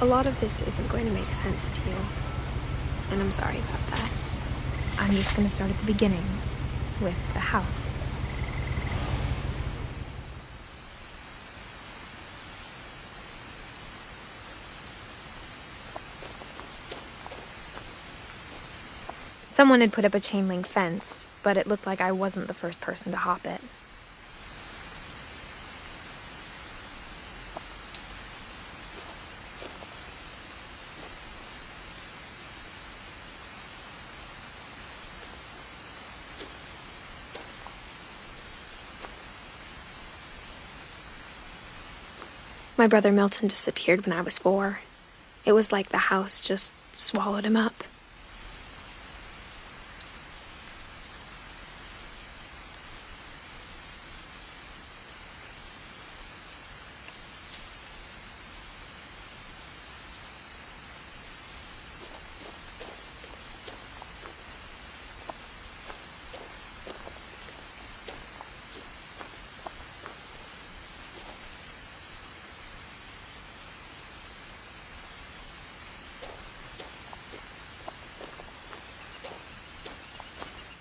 A lot of this isn't going to make sense to you, and I'm sorry about that. I'm just going to start at the beginning, with the house. Someone had put up a chain link fence, but it looked like I wasn't the first person to hop it. My brother Milton disappeared when I was 4. It was like the house just swallowed him up.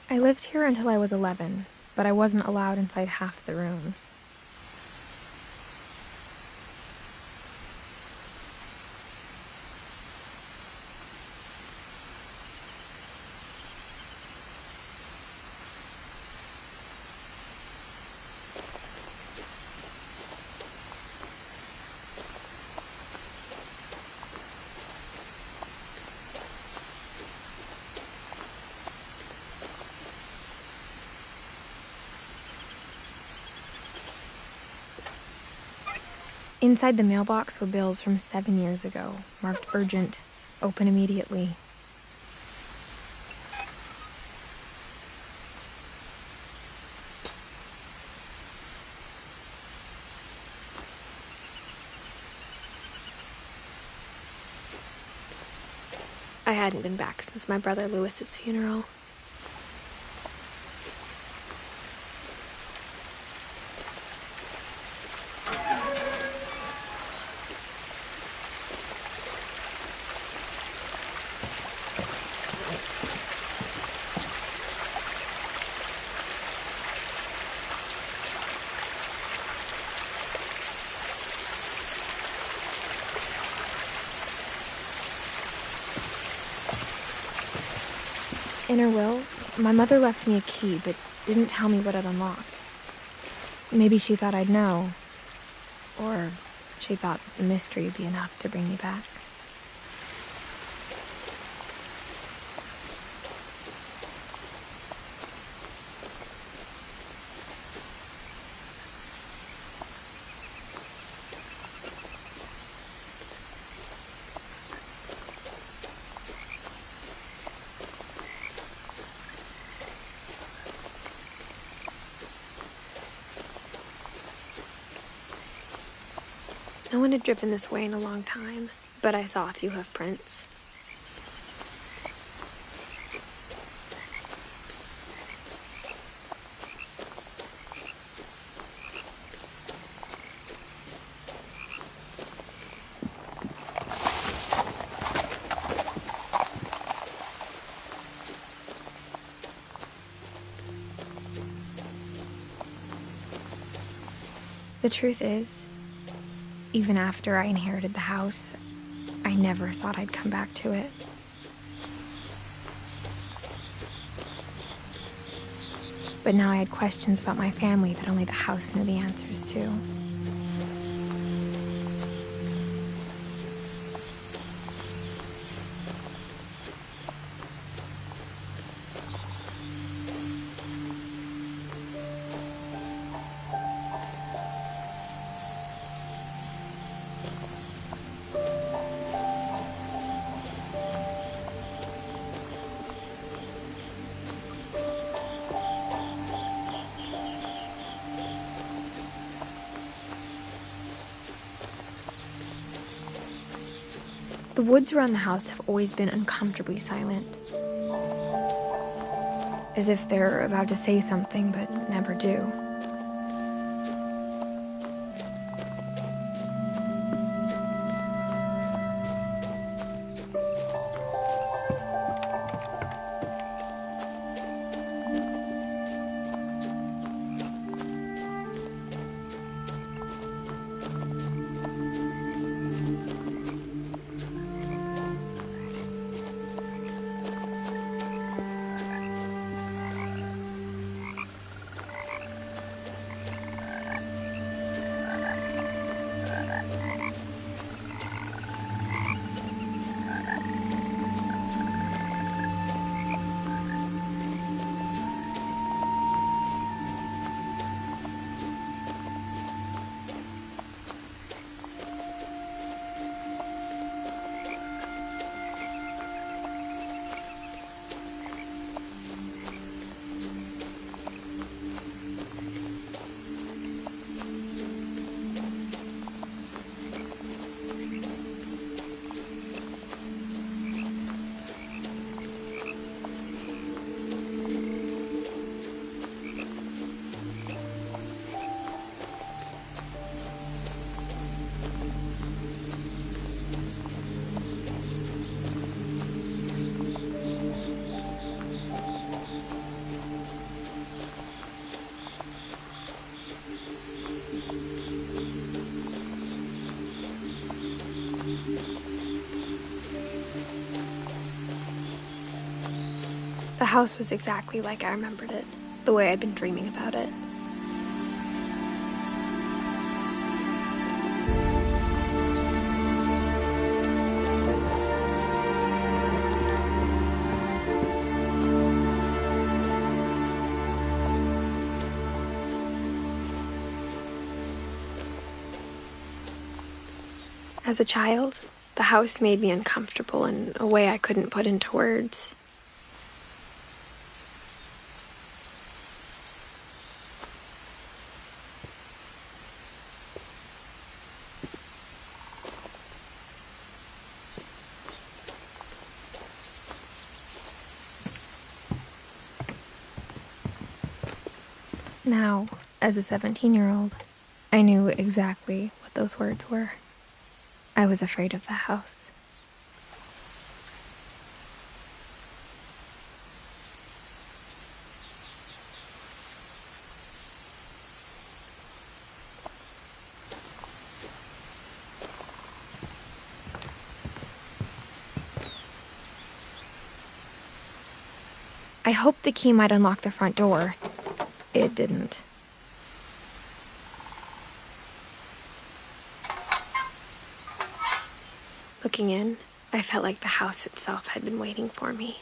I lived here until I was 11, but I wasn't allowed inside half the rooms. Inside the mailbox were bills from 7 years ago, marked urgent, open immediately. I hadn't been back since my brother Lewis's funeral. In her will, my mother left me a key, but didn't tell me what it unlocked. Maybe she thought I'd know. Or she thought the mystery would be enough to bring me back. No one had driven this way in a long time, but I saw a few hoof prints. The truth is, even after I inherited the house, I never thought I'd come back to it. But now I had questions about my family that only the house knew the answers to. The woods around the house have always been uncomfortably silent. As if they're about to say something but never do. The house was exactly like I remembered it, the way I'd been dreaming about it. As a child, the house made me uncomfortable in a way I couldn't put into words. Now, as a 17-year-old, I knew exactly what those words were. I was afraid of the house. I hoped the key might unlock the front door. It didn't. Looking in, I felt like the house itself had been waiting for me.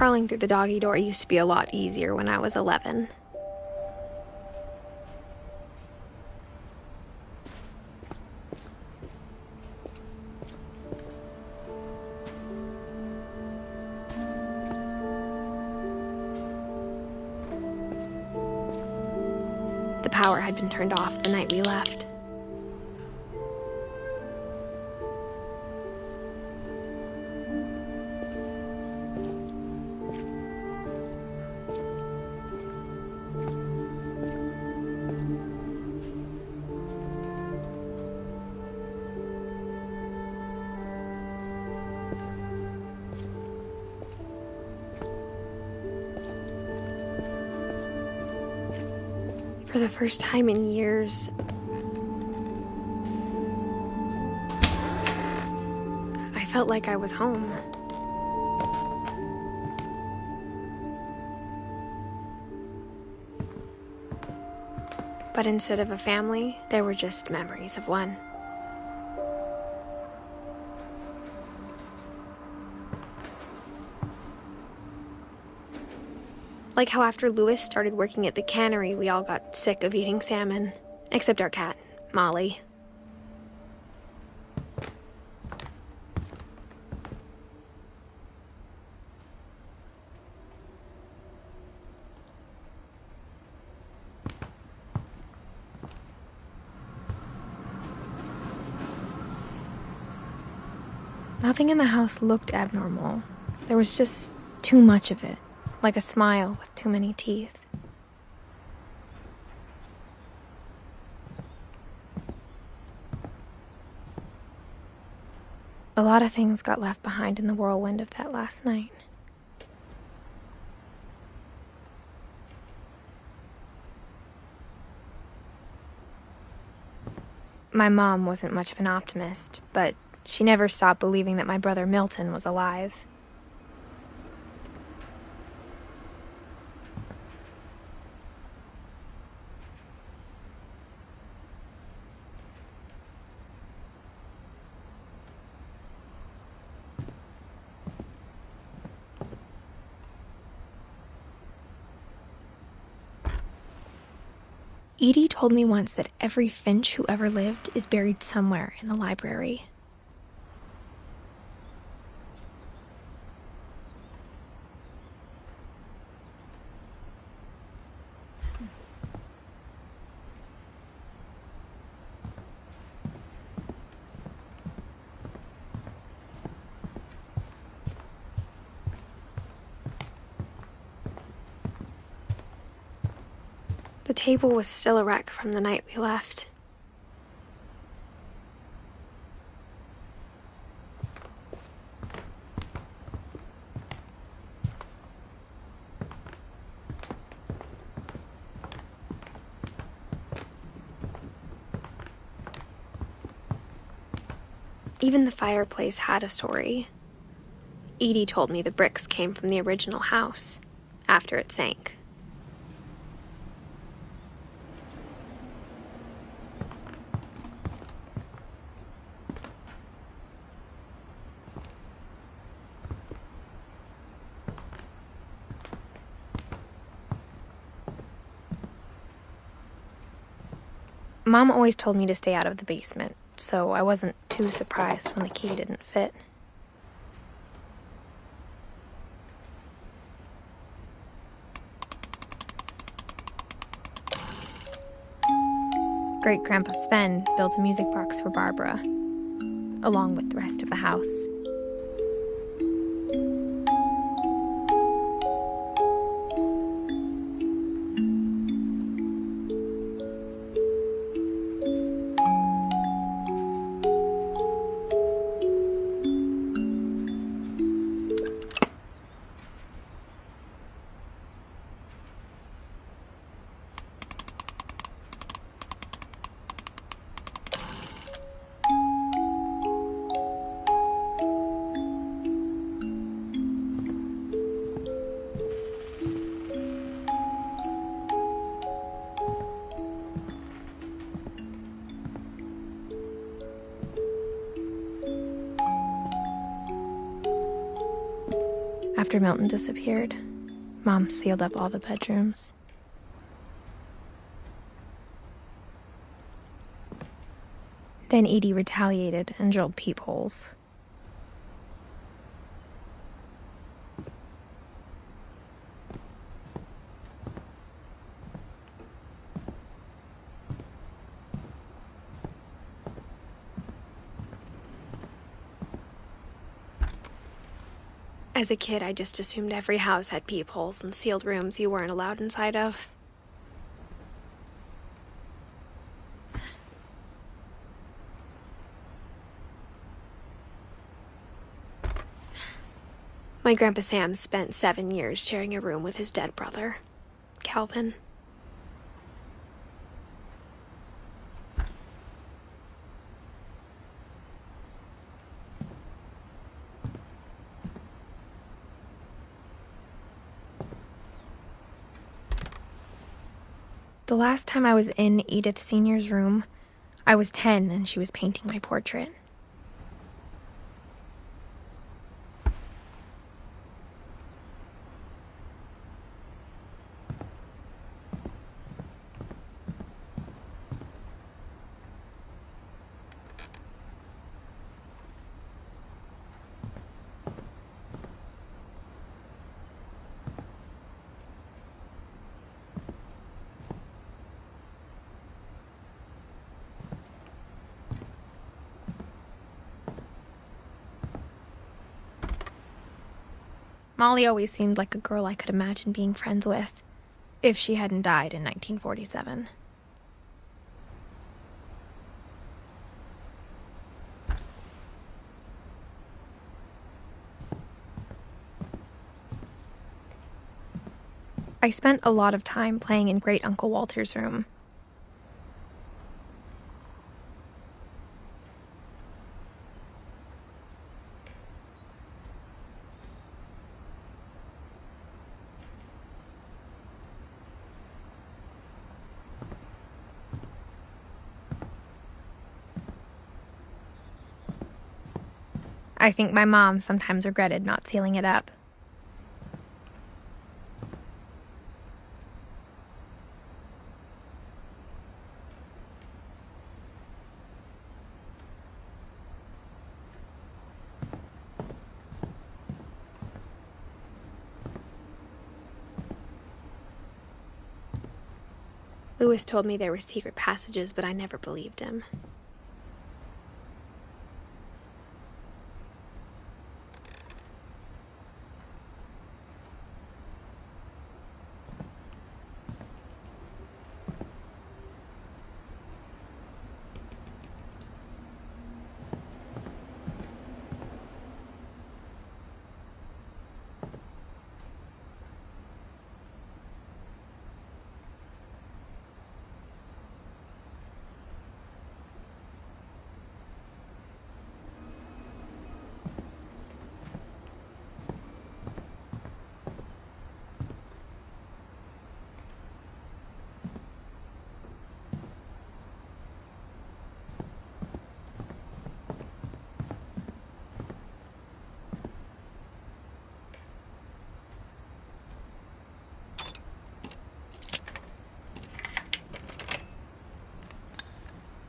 Crawling through the doggy door used to be a lot easier when I was 11. The power had been turned off the night we left. For the first time in years, I felt like I was home. But instead of a family, there were just memories of one. Like how after Louis started working at the cannery, we all got sick of eating salmon. Except our cat, Molly. Nothing in the house looked abnormal. There was just too much of it. Like a smile with too many teeth. A lot of things got left behind in the whirlwind of that last night. My mom wasn't much of an optimist, but she never stopped believing that my brother Milton was alive. Edie told me once that every Finch who ever lived is buried somewhere in the library. The table was still a wreck from the night we left. Even the fireplace had a story. Edie told me the bricks came from the original house, after it sank. Mom always told me to stay out of the basement, so I wasn't too surprised when the key didn't fit. Great-Grandpa Sven built a music box for Barbara, along with the rest of the house. After Milton disappeared, Mom sealed up all the bedrooms. Then Edie retaliated and drilled peepholes. As a kid, I just assumed every house had peepholes and sealed rooms you weren't allowed inside of. My Grandpa Sam spent 7 years sharing a room with his dead brother, Calvin. The last time I was in Edith Sr.'s room, I was 10 and she was painting my portrait. Molly always seemed like a girl I could imagine being friends with, if she hadn't died in 1947. I spent a lot of time playing in Great Uncle Walter's room. I think my mom sometimes regretted not sealing it up. Lewis told me there were secret passages, but I never believed him.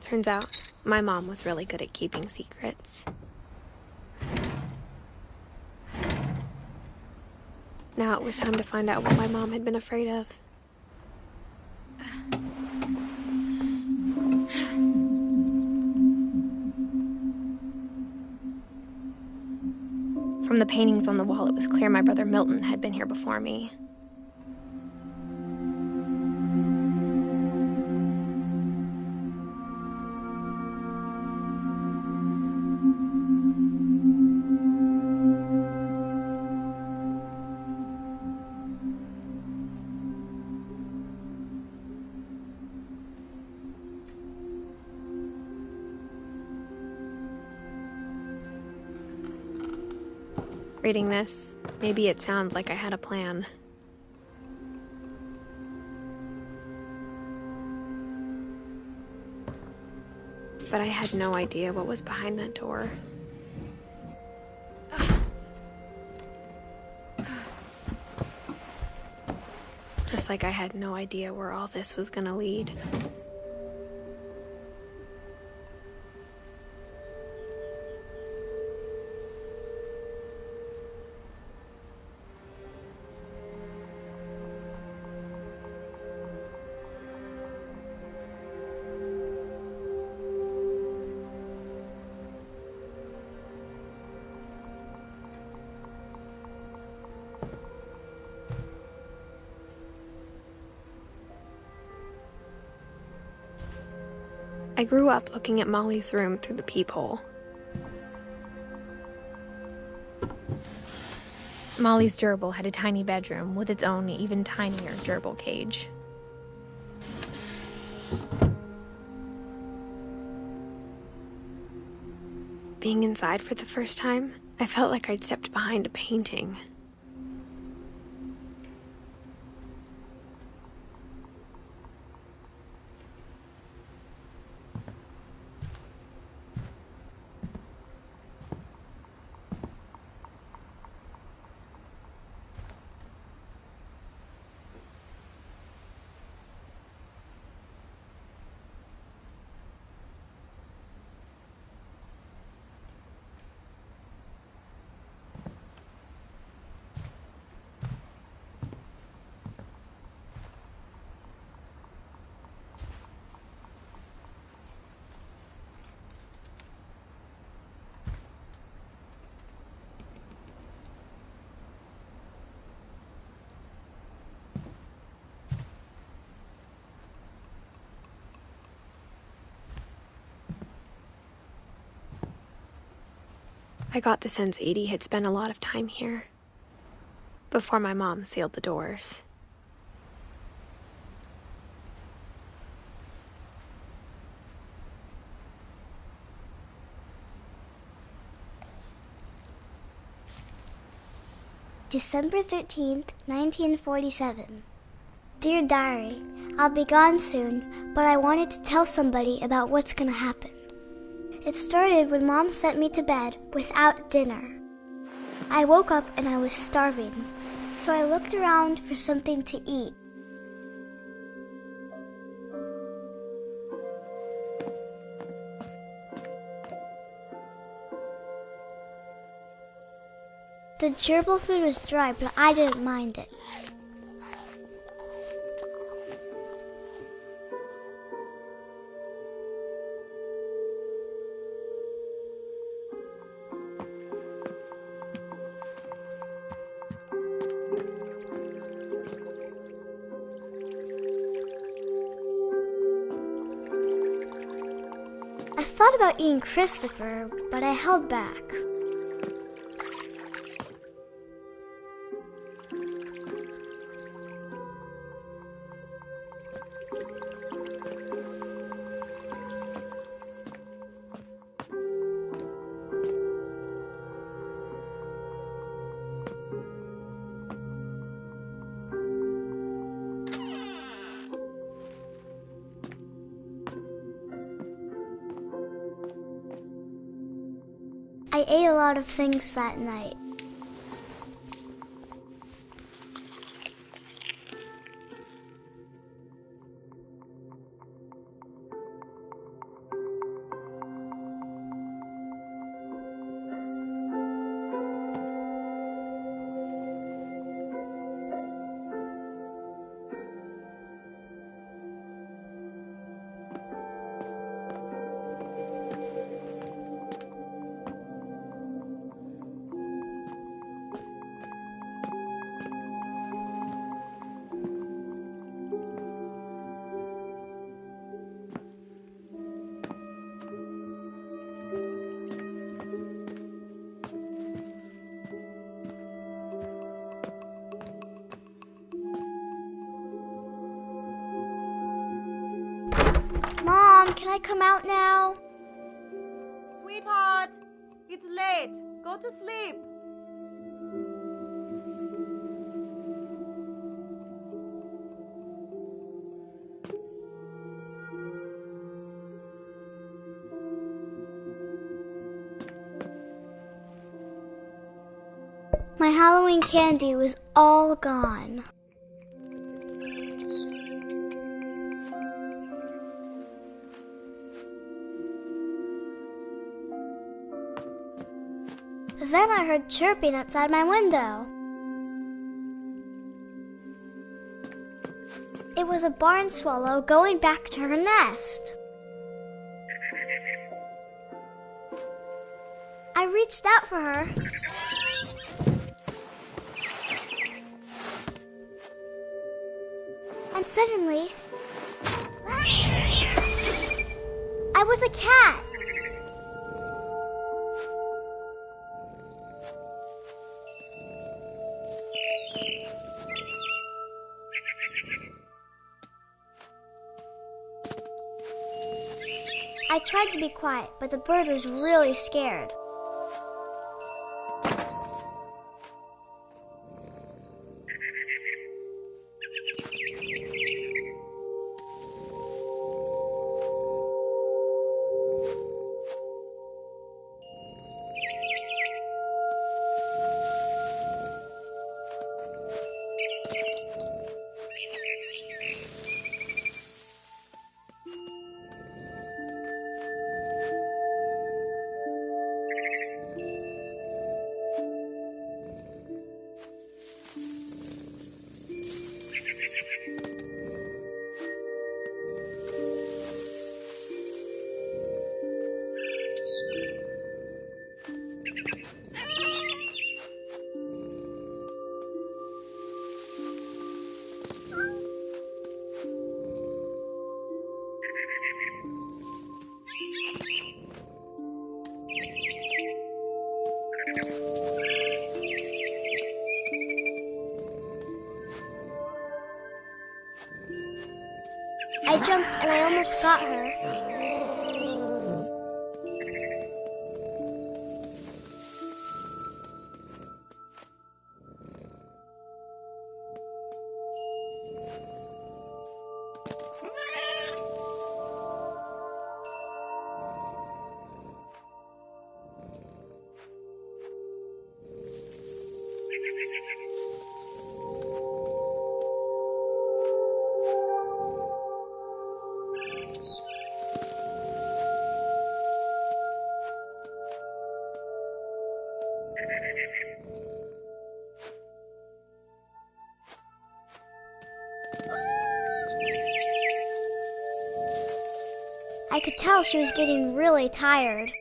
Turns out, my mom was really good at keeping secrets. Now it was time to find out what my mom had been afraid of. From the paintings on the wall, it was clear my brother Milton had been here before me. Reading this, maybe it sounds like I had a plan. But I had no idea what was behind that door. Just like I had no idea where all this was gonna lead. I grew up looking at Molly's room through the peephole. Molly's gerbil had a tiny bedroom with its own even tinier gerbil cage. Being inside for the first time, I felt like I'd stepped behind a painting. I got the sense Edie had spent a lot of time here, before my mom sealed the doors. December 13th, 1947. Dear Diary, I'll be gone soon, but I wanted to tell somebody about what's gonna happen. It started when Mom sent me to bed without dinner. I woke up and I was starving, so I looked around for something to eat. The gerbil food was dry, but I didn't mind it. I thought about eating Christopher, but I held back. I ate a lot of things that night. Mom, can I come out now? Sweetheart, it's late. Go to sleep. My Halloween candy was all gone. Then I heard chirping outside my window. It was a barn swallow going back to her nest. I reached out for her. And suddenly, I was a cat. I tried to be quiet, but the bird was really scared. I jumped and I almost got her. I could tell she was getting really tired.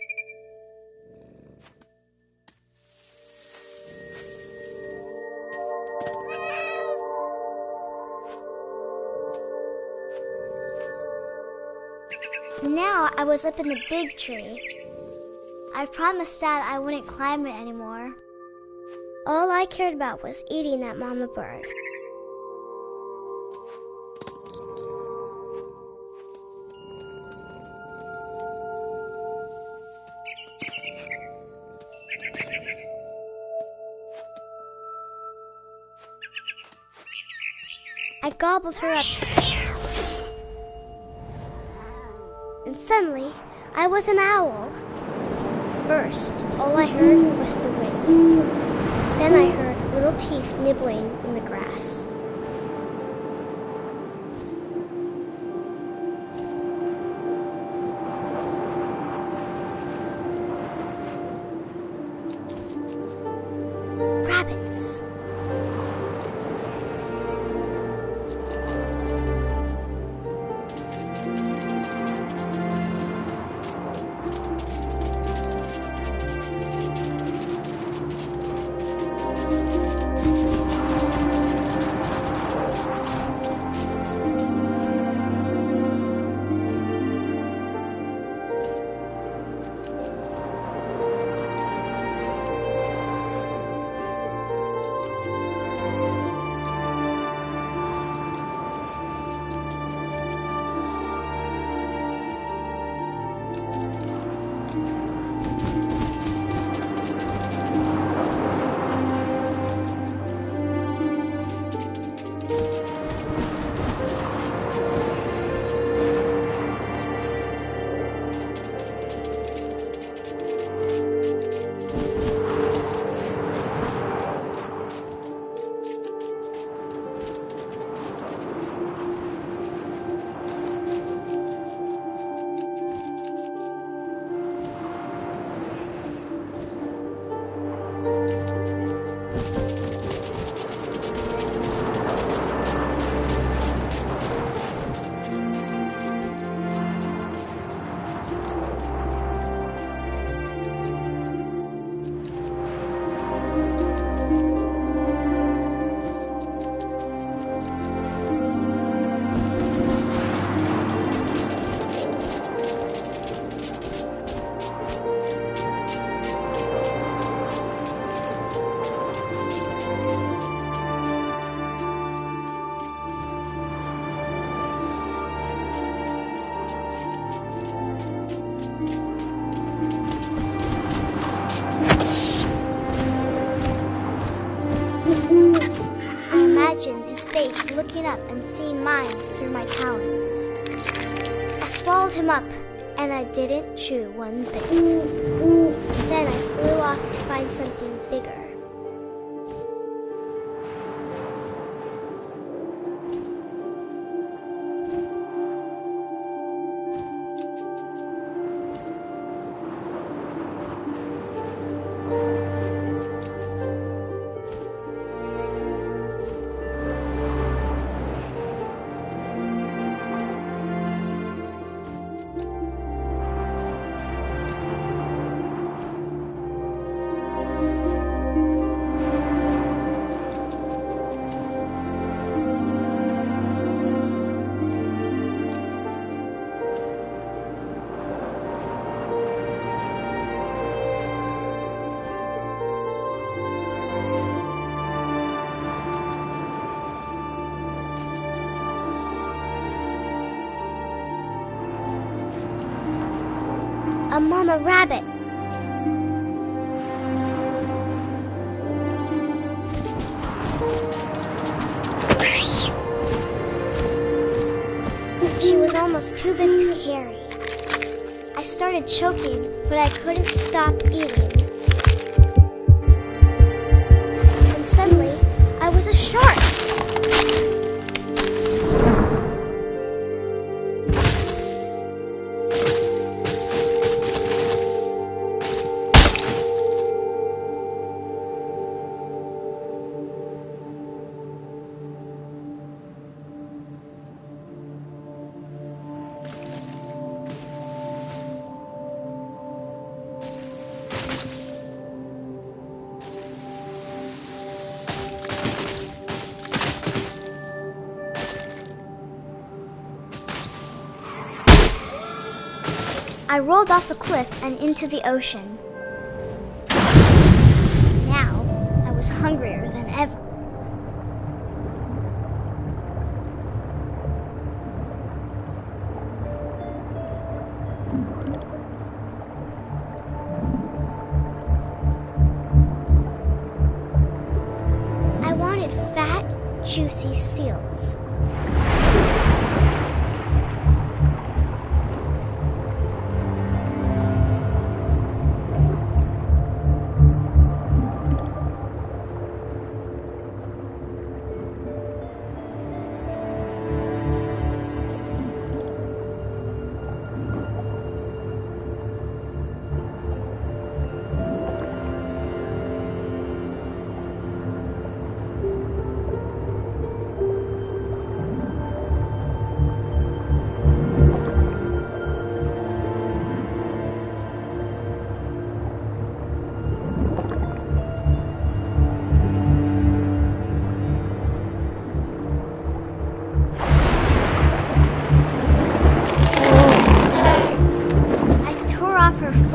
Now I was up in the big tree. I promised Dad I wouldn't climb it anymore. All I cared about was eating that mama bird. I gobbled her up. And suddenly, I was an owl. First, all I heard was the wind. Then I heard little teeth nibbling in the grass. Rabbits. up and seen mine through my talons. I swallowed him up, and I didn't chew one bit. Then I flew off to find something bigger. A mama rabbit. She was almost too big to carry. I started choking, but I couldn't stop eating. And suddenly, I was a shark. I rolled off the cliff and into the ocean. Now, I was hungrier than ever. I wanted fat, juicy seals.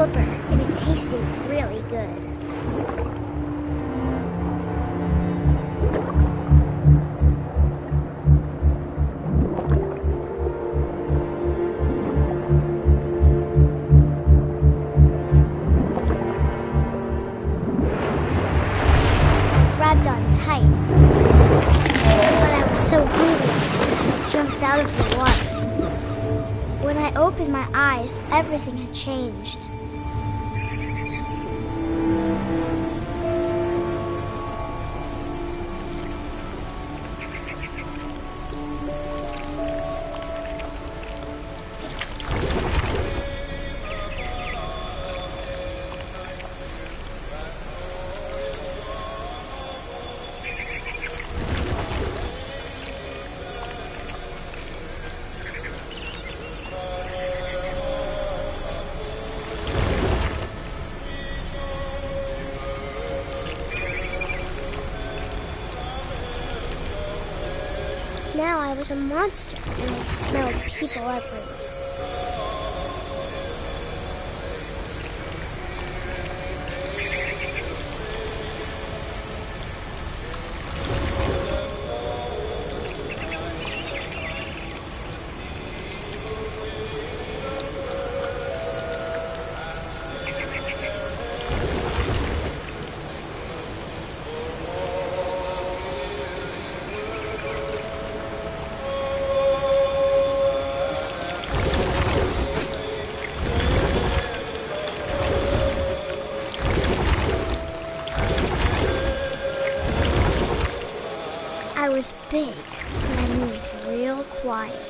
And it tasted really good. I grabbed on tight, but I was so hungry, I jumped out of the water. When I opened my eyes, everything had changed. Now I was a monster, and I smelled people everywhere. big, and I moved real quiet.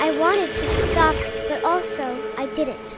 I wanted to stop, but also I didn't.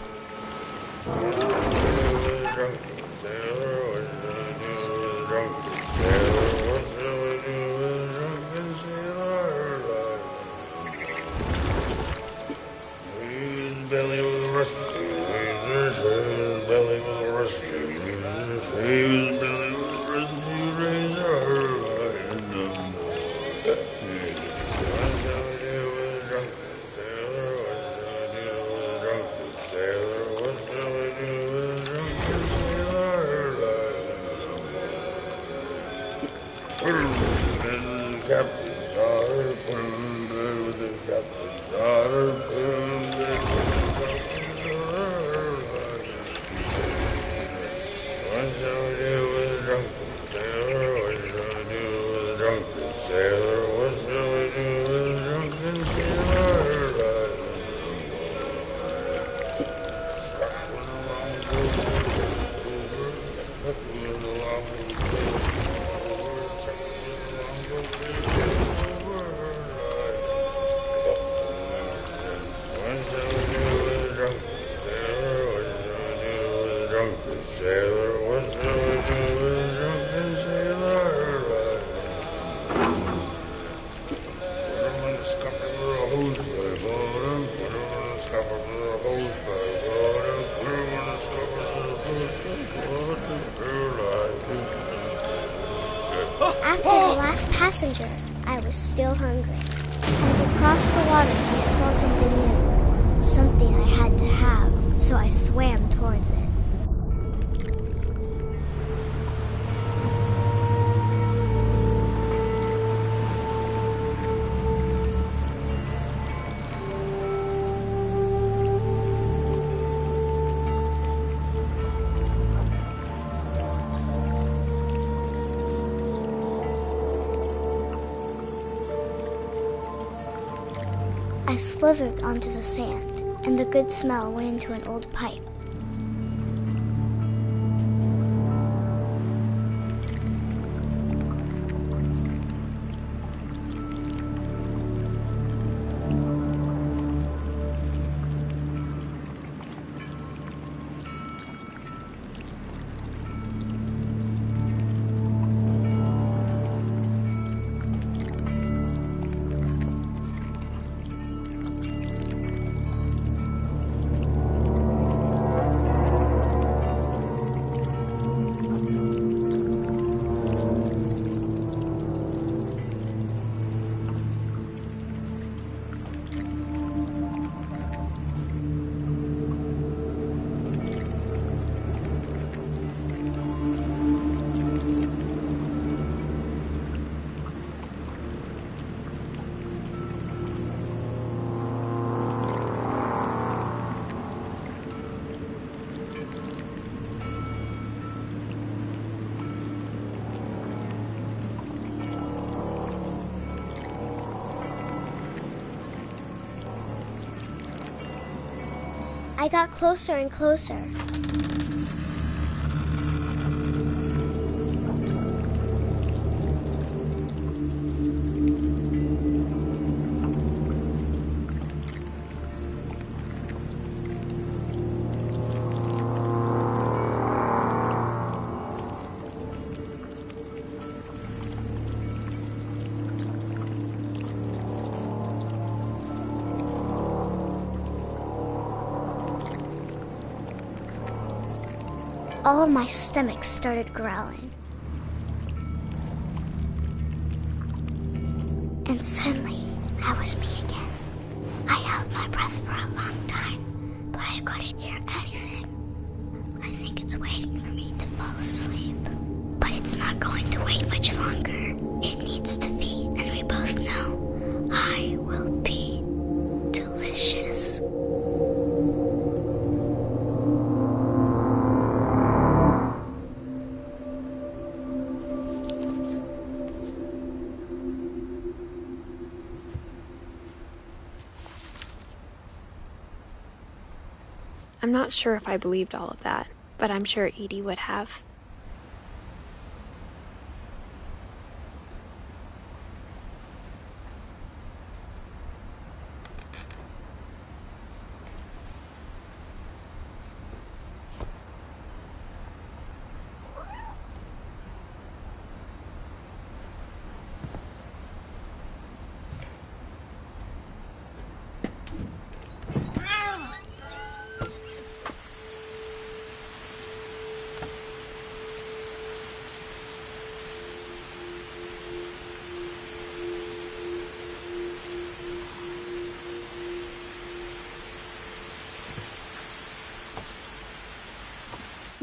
After the last passenger, I was still hungry. And across the water, I smelled something new. Something I had to have, so I swam towards it. I slithered onto the sand, and the good smell went into an old pipe. I got closer and closer. All of my stomach started growling. And suddenly, I was me again. I held my breath for a long time, but I couldn't hear anything. I think it's waiting for me to fall asleep. But it's not going to wait much longer. It needs to be, and we both know I will be delicious. I'm not sure if I believed all of that, but I'm sure Edie would have.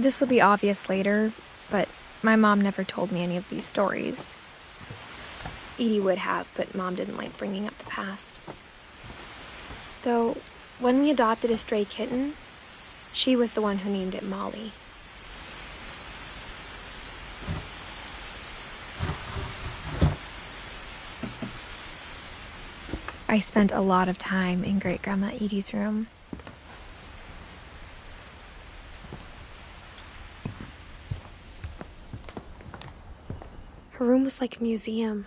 This will be obvious later, but my mom never told me any of these stories. Edie would have, but Mom didn't like bringing up the past. Though, when we adopted a stray kitten, she was the one who named it Molly. I spent a lot of time in Great-Grandma Edie's room. Her room was like a museum.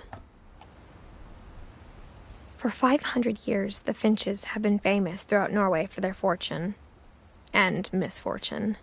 For 500 years, the Finches have been famous throughout Norway for their fortune and misfortune.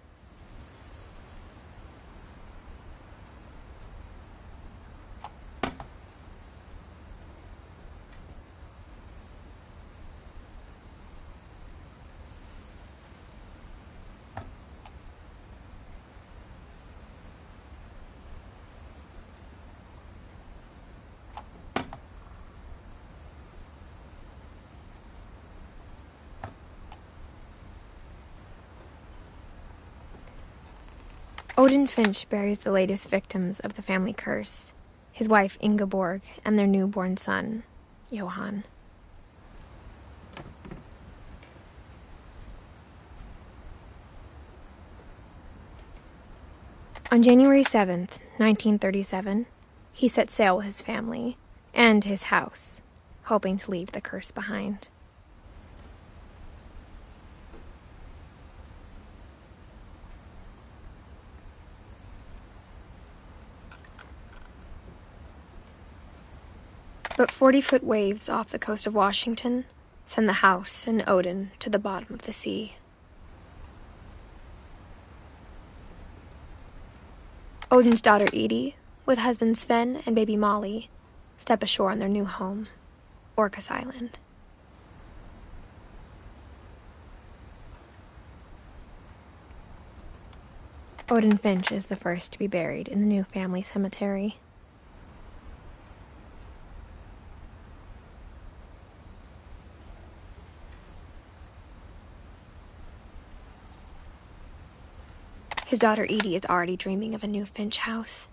Odin Finch buries the latest victims of the family curse, his wife Ingeborg and their newborn son, Johan. On January 7th, 1937, he set sail with his family and his house, hoping to leave the curse behind. But 40-foot waves off the coast of Washington send the house and Odin to the bottom of the sea. Odin's daughter Edie, with husband Sven and baby Molly, step ashore on their new home, Orcas Island. Odin Finch is the first to be buried in the new family cemetery. His daughter Edie is already dreaming of a new Finch house.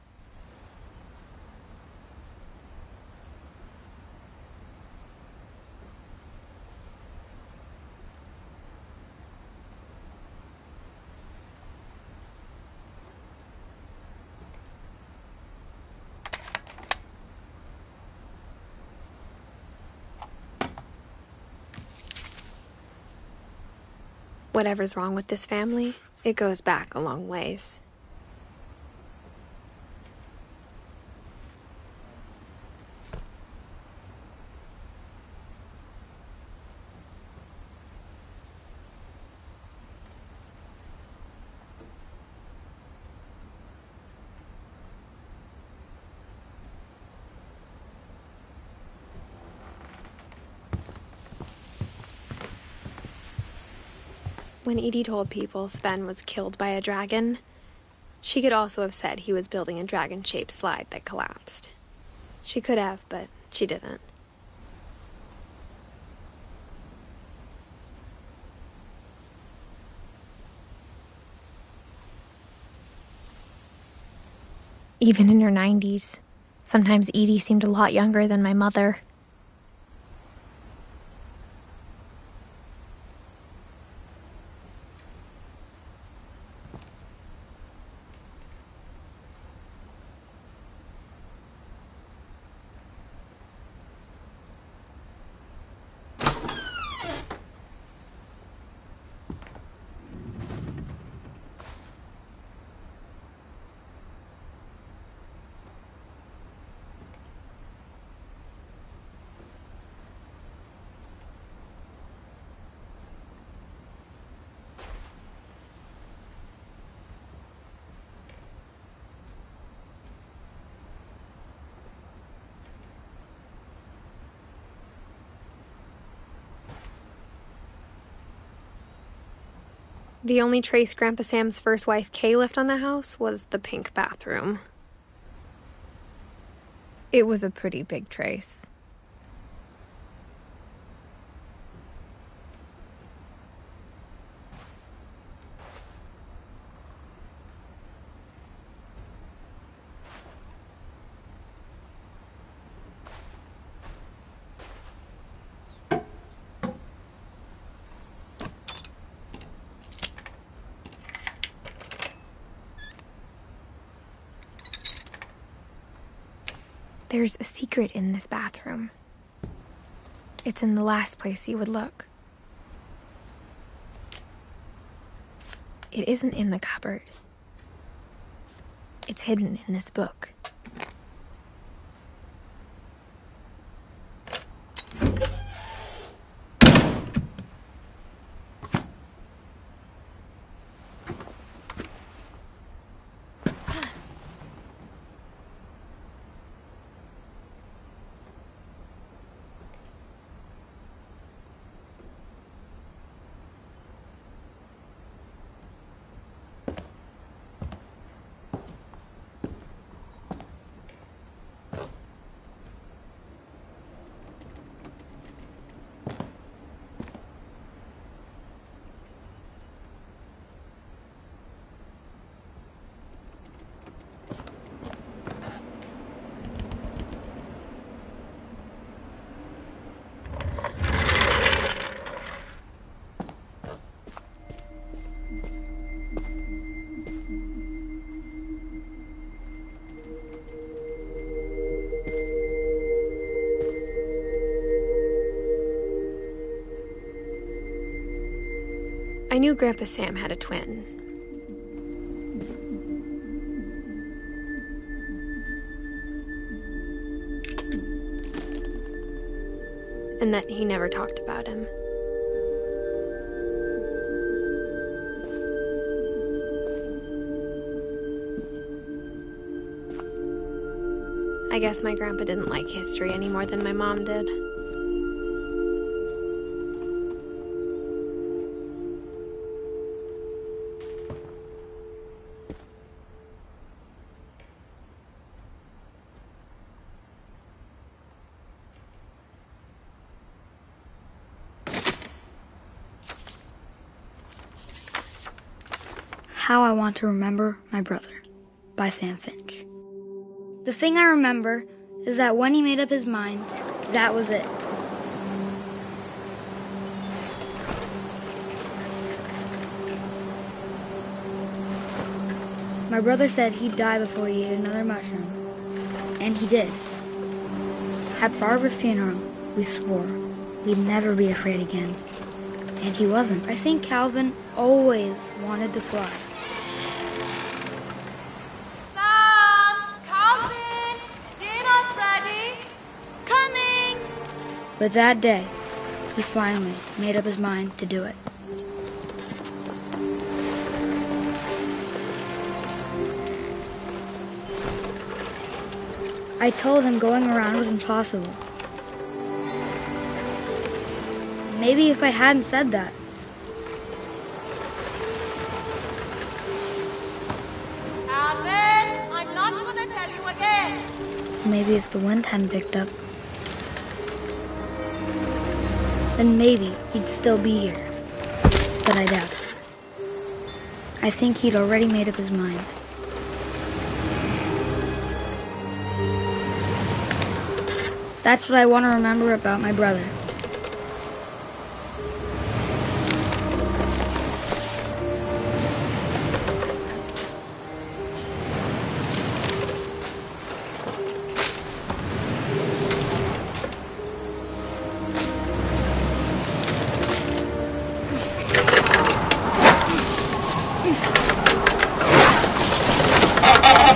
Whatever's wrong with this family, it goes back a long ways. When Edie told people Sven was killed by a dragon, she could also have said he was building a dragon-shaped slide that collapsed. She could have, but she didn't. even in her 90s. Sometimes Edie seemed a lot younger than my mother. The only trace Grandpa Sam's first wife, Kay, left on the house was the pink bathroom. It was a pretty big trace. There's a secret in this bathroom. It's in the last place you would look. It isn't in the cupboard. It's hidden in this book. I knew Grandpa Sam had a twin. And that he never talked about him. I guess my grandpa didn't like history any more than my mom did. How I Want to Remember My Brother by Sam Finch. The thing I remember is that when he made up his mind, that was it. My brother said he'd die before he ate another mushroom. And he did. At Barbara's funeral, we swore we'd never be afraid again. And he wasn't. I think Calvin always wanted to fly. But that day, he finally made up his mind to do it. I told him going around was impossible. Maybe if I hadn't said that. Alvin, I'm not going to tell you again. Maybe if the wind hadn't picked up, then maybe he'd still be here. But I doubt it. I think he'd already made up his mind. That's what I want to remember about my brother.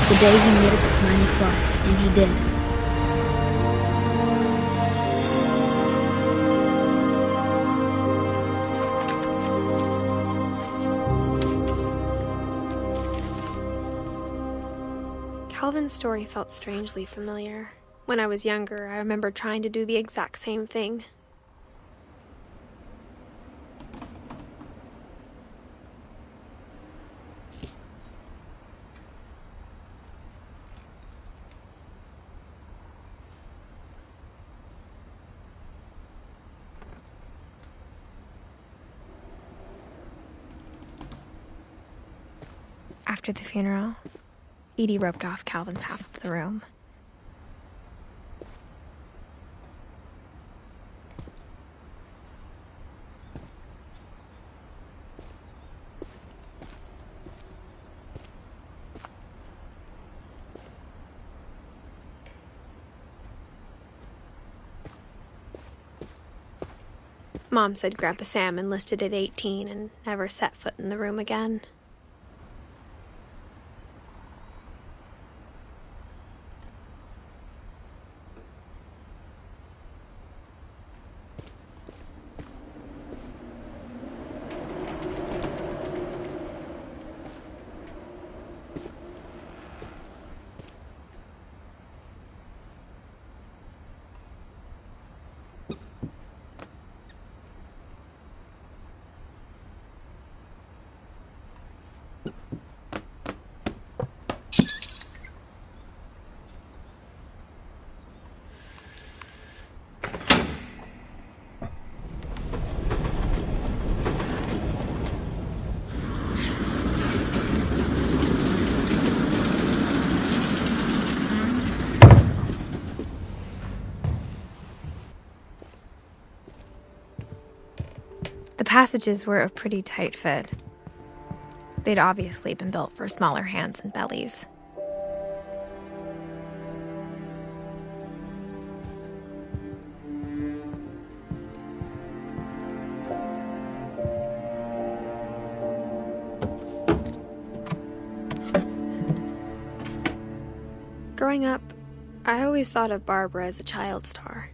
The day he made up his mind to fly, and he did. Calvin's story felt strangely familiar. When I was younger, I remember trying to do the exact same thing. After the funeral, Edie roped off Calvin's half of the room. Mom said Grandpa Sam enlisted at 18 and never set foot in the room again. The passages were a pretty tight fit. They'd obviously been built for smaller hands and bellies. Growing up, I always thought of Barbara as a child star.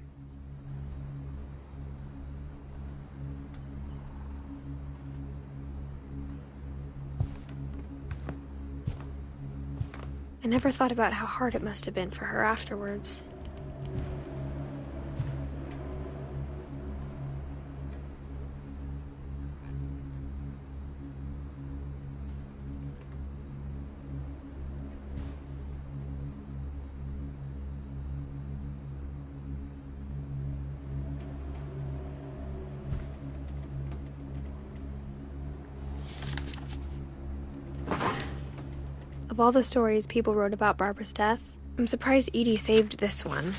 I never thought about how hard it must have been for her afterwards. Of all the stories people wrote about Barbara's death, I'm surprised Edie saved this one.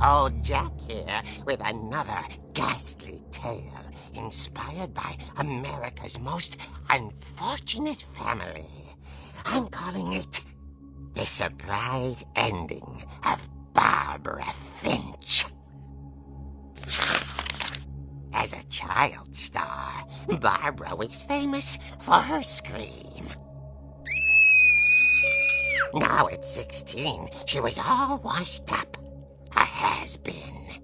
Old Jack here with another ghastly tale inspired by America's most unfortunate family. I'm calling it The Surprise Ending of Barbara Finch. As a child star, Barbara was famous for her scream. Now at 16, she was all washed up, a has-been.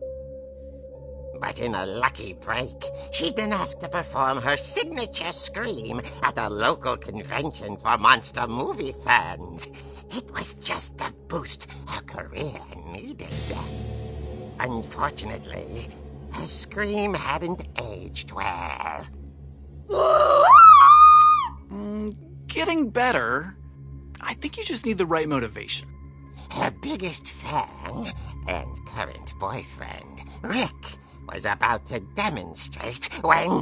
But in a lucky break, she'd been asked to perform her signature scream at a local convention for monster movie fans. It was just the boost her career needed. Unfortunately, her scream hadn't aged well. Getting better. I think you just need the right motivation. Her biggest fan and current boyfriend, Rick, was about to demonstrate when...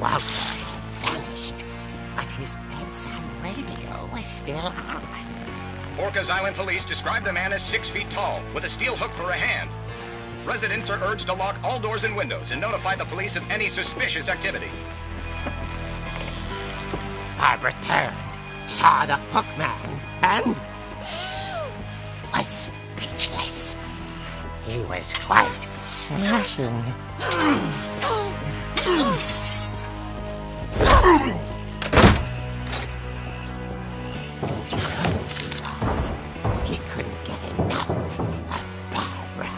Walter had vanished, but his bedside radio was still on. Orcas Island police describe the man as 6 feet tall, with a steel hook for a hand. Residents are urged to lock all doors and windows and notify the police of any suspicious activity. Barbara turned, saw the hook man, and was speechless. He was quite smashing. And he was. He couldn't get enough of Barbara.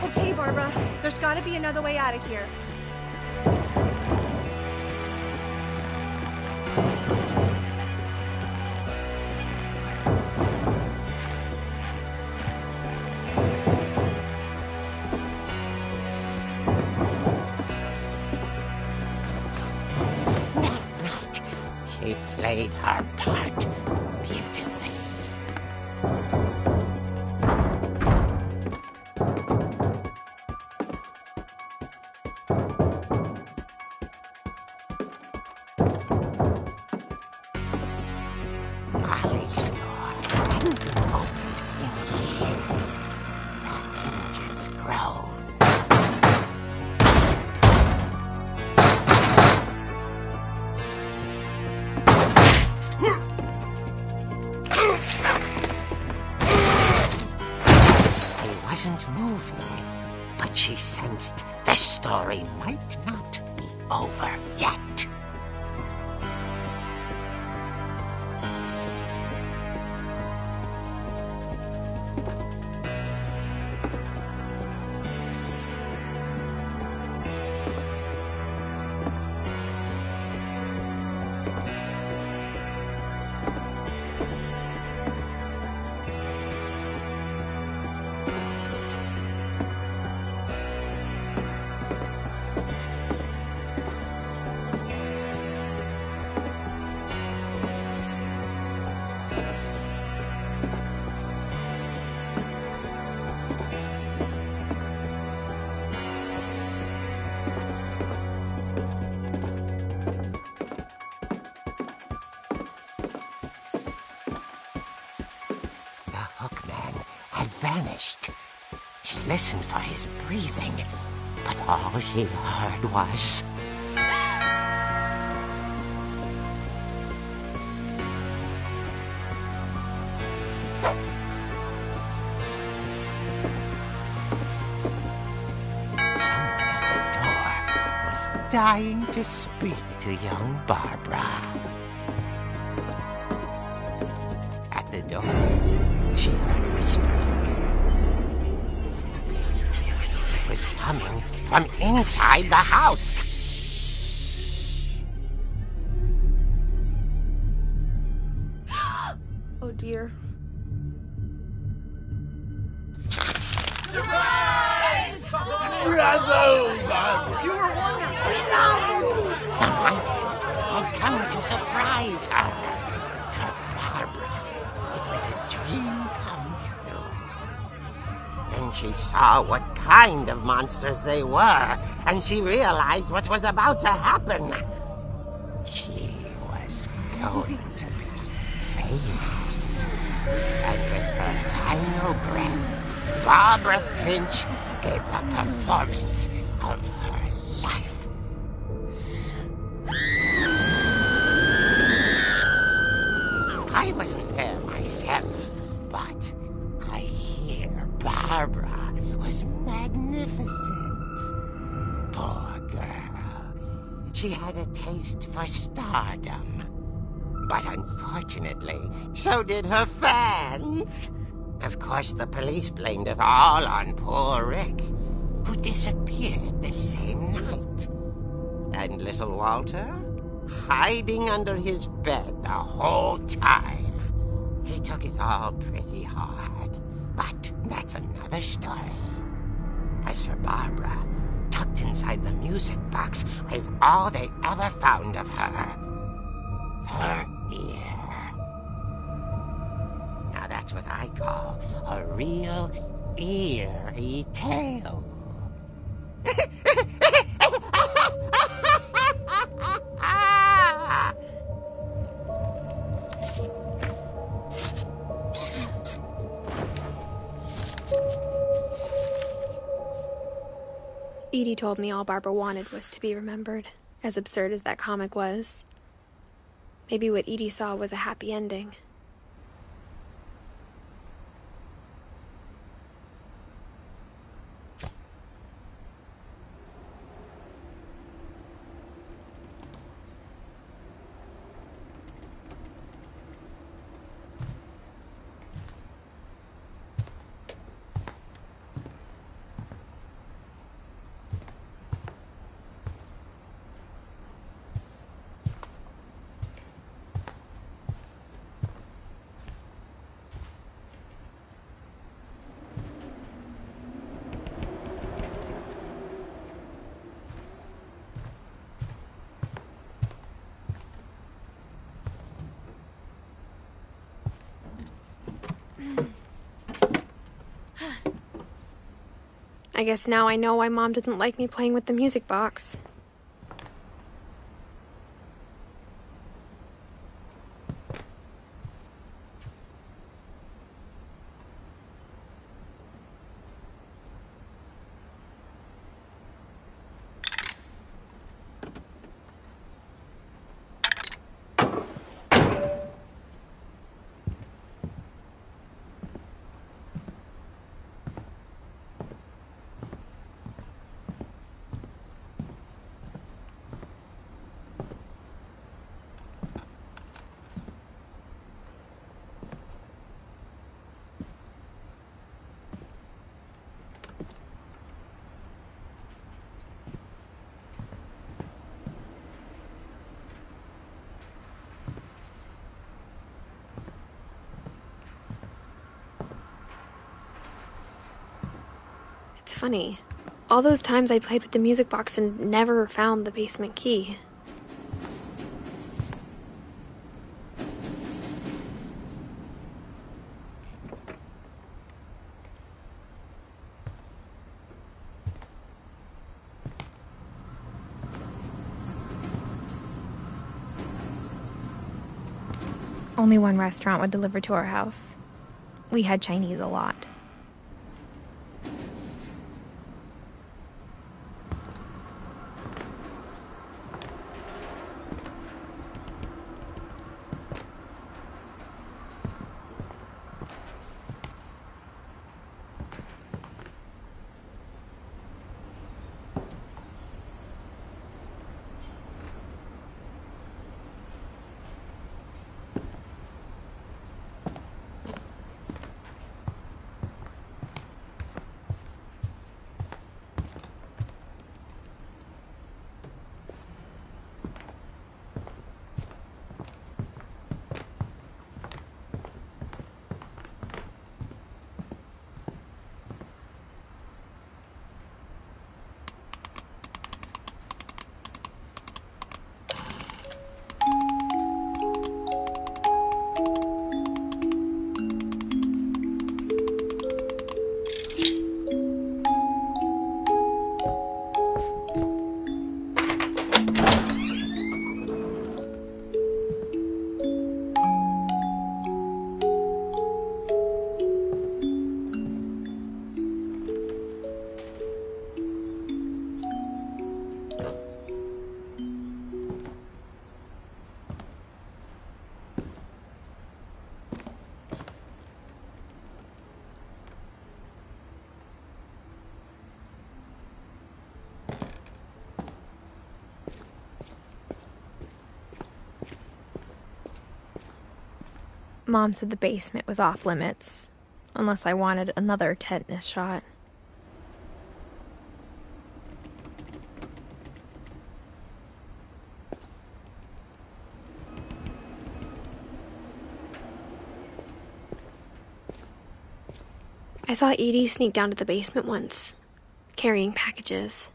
Okay, Barbara, there's gotta be another way out of here. She played her part beautifully. Molly's door hadn't been opened in years. The hinges groaned. Wasn't moving, but she sensed the story might not be over yet. Vanished. She listened for his breathing, but all she heard was... Someone at the door was dying to speak to young Barbara. At the door, she heard whispering. It was coming from inside the house. Oh dear. Surprise! Bravo, Barbara! You were wonderful. The monsters had come to surprise her. For Barbara, it was a dream come true. Then she saw what kind of monsters they were, and she realized what was about to happen. She was going to be famous. And with her final breath, Barbara Finch gave the performance of her life. I wasn't there myself, but I hear Barbara was magnificent. Poor girl. She had a taste for stardom. But unfortunately, so did her fans. Of course, the police blamed it all on poor Rick, who disappeared the same night. And little Walter, hiding under his bed the whole time. He took it all pretty hard, but that's another story. As for Barbara, tucked inside the music box was all they ever found of her. Her ear. Now that's what I call a real eerie tale. Edie told me all Barbara wanted was to be remembered, as absurd as that comic was. Maybe what Edie saw was a happy ending. I guess now I know why Mom didn't like me playing with the music box. It's funny. All those times I played with the music box and never found the basement key. Only one restaurant would deliver to our house. We had Chinese a lot. Mom said the basement was off limits, unless I wanted another tetanus shot. I saw Edie sneak down to the basement once, carrying packages.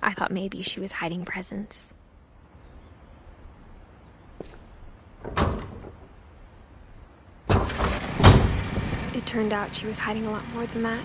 I thought maybe she was hiding presents. It turned out she was hiding a lot more than that.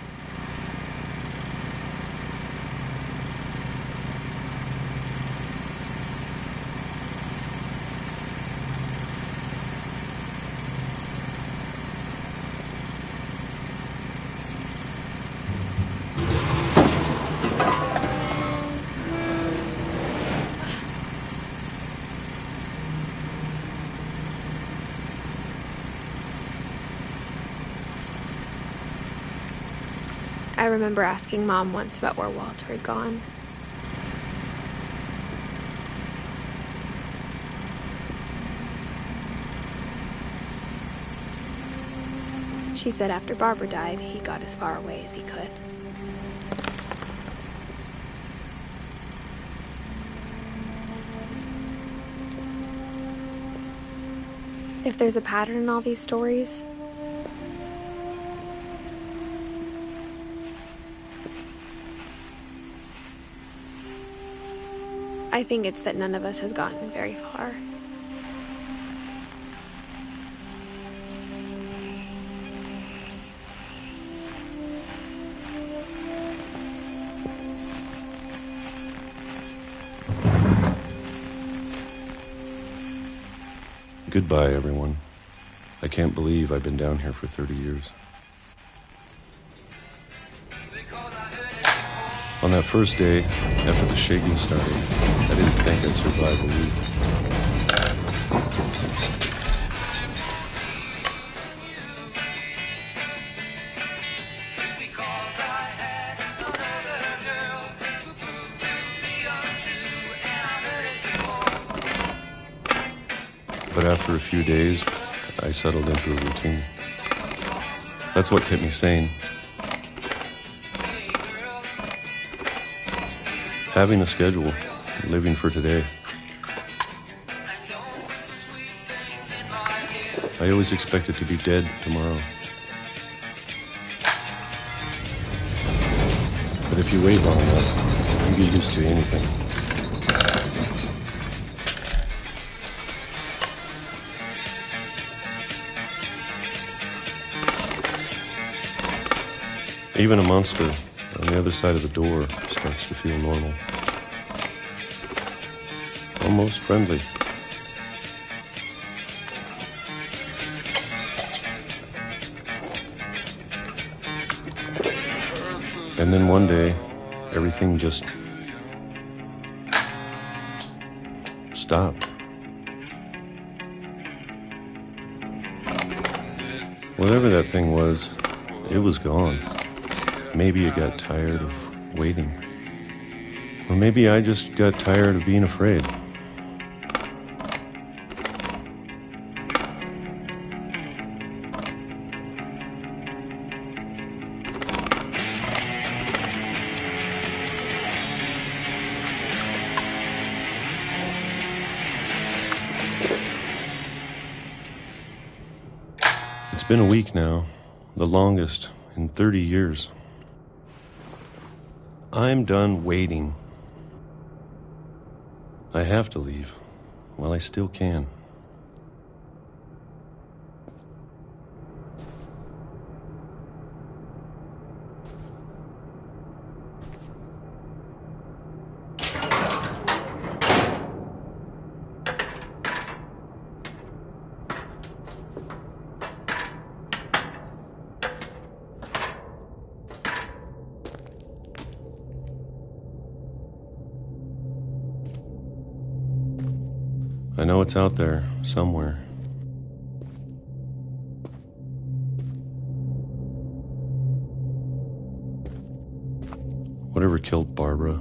I remember asking Mom once about where Walter had gone. She said after Barbara died, he got as far away as he could. If there's a pattern in all these stories, I think it's that none of us has gotten very far. Goodbye, everyone. I can't believe I've been down here for 30 years. On that first day, after the shaking started, I didn't think I'd survive a week. But after a few days, I settled into a routine. That's what kept me sane. Having a schedule, living for today. I always expected to be dead tomorrow. But if you wait long enough, you get used to anything. Even a monster on the other side of the door starts to feel normal. Almost friendly. And then one day, everything just stopped. Whatever that thing was, it was gone. Maybe it got tired of waiting. Or maybe I just got tired of being afraid. It's been a week now, the longest in 30 years. I'm done waiting. I have to leave while I still can. I know it's out there, somewhere. Whatever killed Barbara.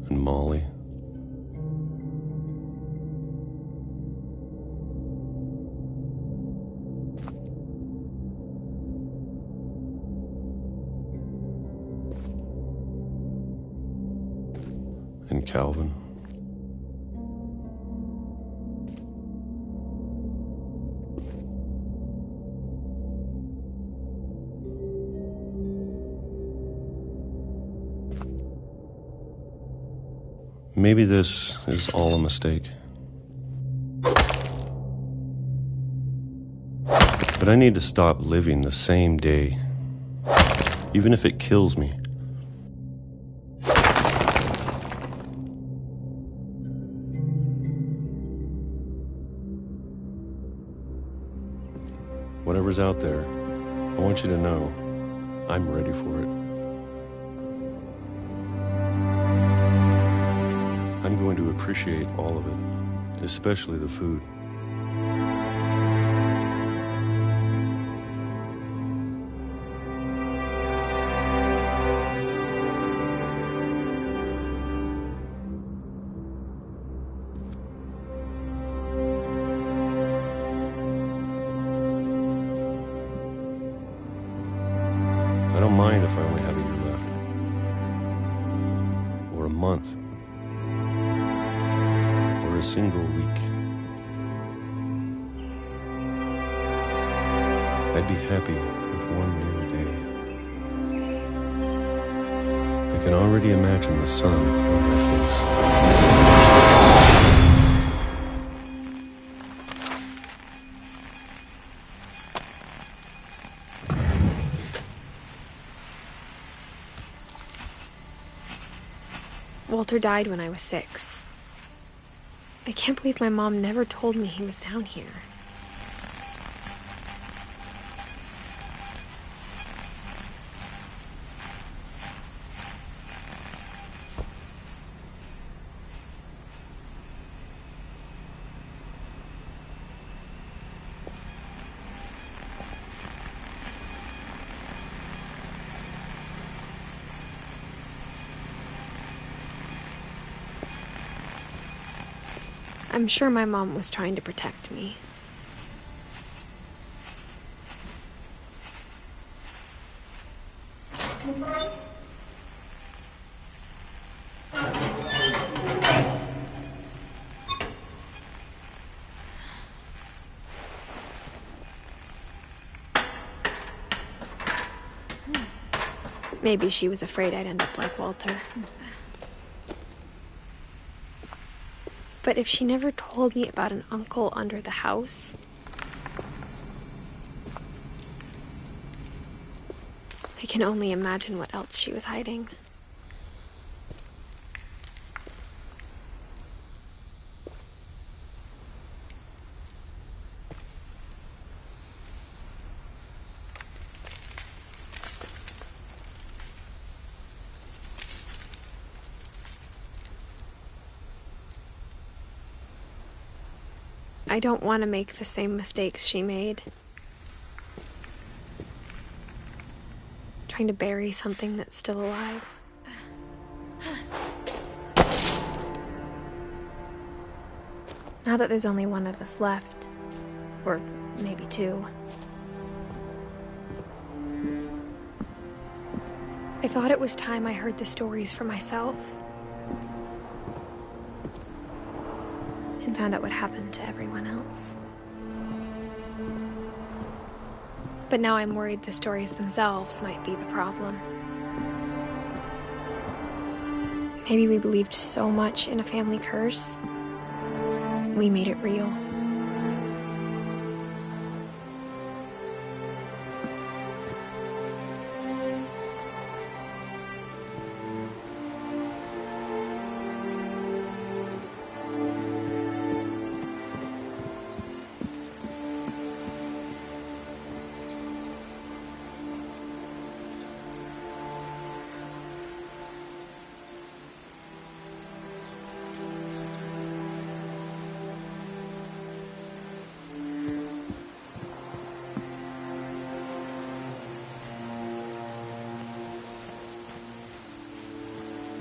And Molly. And Calvin. Maybe this is all a mistake. But I need to stop living the same day, even if it kills me. Whatever's out there, I want you to know I'm ready for it. I'm going to appreciate all of it, especially the food. don't mind if I only have a year left. Or a month. Or a single week. I'd be happy with one new day. I can already imagine the sun on my face. Walter died when I was 6. I can't believe my mom never told me he was down here. I'm sure my mom was trying to protect me. Maybe she was afraid I'd end up like Walter. But if she never told me about an uncle under the house, I can only imagine what else she was hiding. I don't want to make the same mistakes she made. Trying to bury something that's still alive. Now that there's only one of us left, or maybe 2, I thought it was time I heard the stories for myself. And found out what happened to everyone else. But now I'm worried the stories themselves might be the problem. Maybe we believed so much in a family curse, we made it real.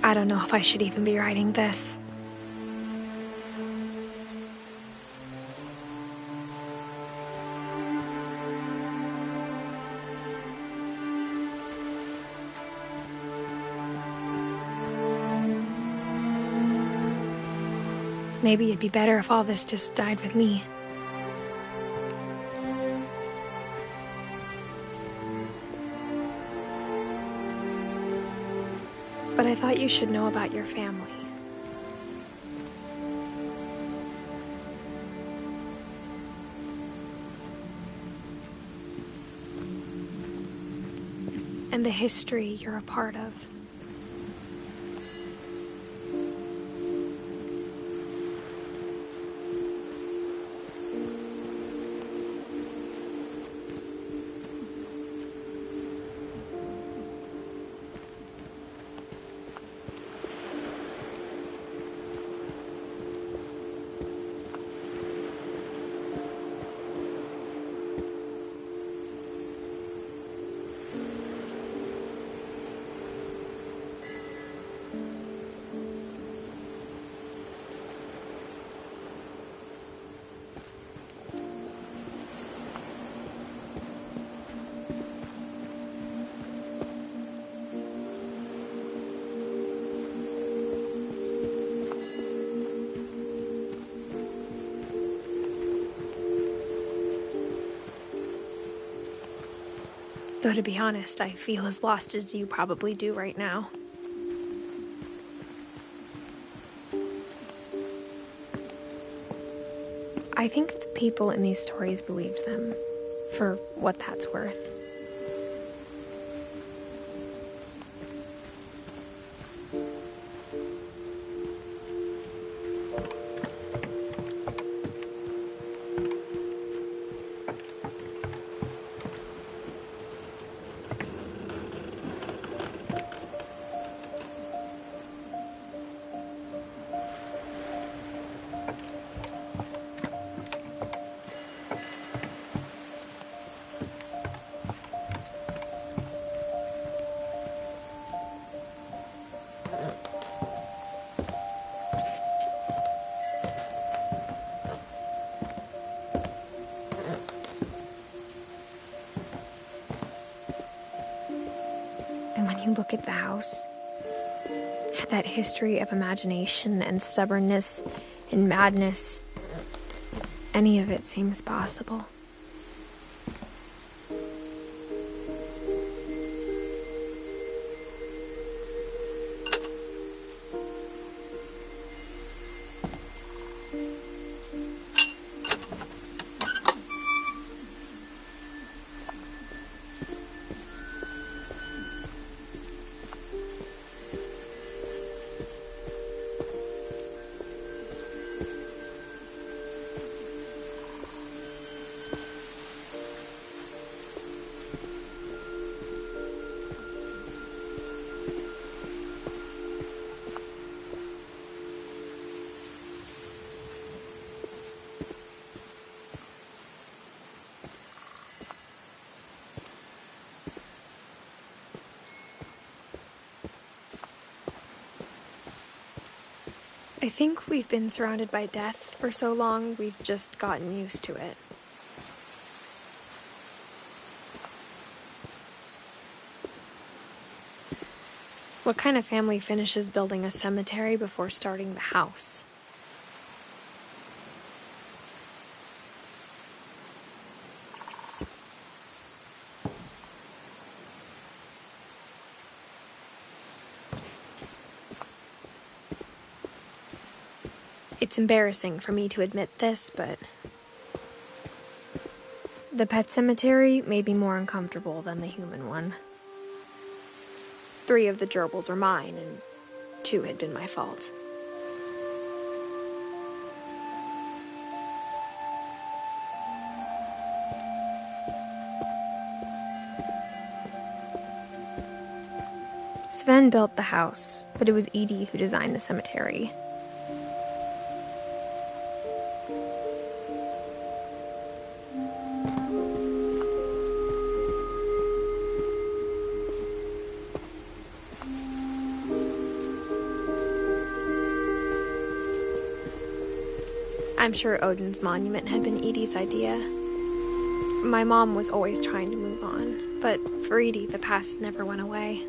I don't know if I should even be writing this. Maybe it'd be better if all this just died with me. But I thought you should know about your family. And the history you're a part of. Though to be honest, I feel as lost as you probably do right now. I think the people in these stories believed them, for what that's worth. And when you look at the house, that history of imagination and stubbornness and madness, any of it seems possible. I think we've been surrounded by death for so long, we've just gotten used to it. What kind of family finishes building a cemetery before starting the house? It's embarrassing for me to admit this, but the pet cemetery made me more uncomfortable than the human one. 3 of the gerbils are mine, and 2 had been my fault. Sven built the house, but it was Edie who designed the cemetery. I'm sure Odin's monument had been Edie's idea. My mom was always trying to move on, but for Edie, the past never went away.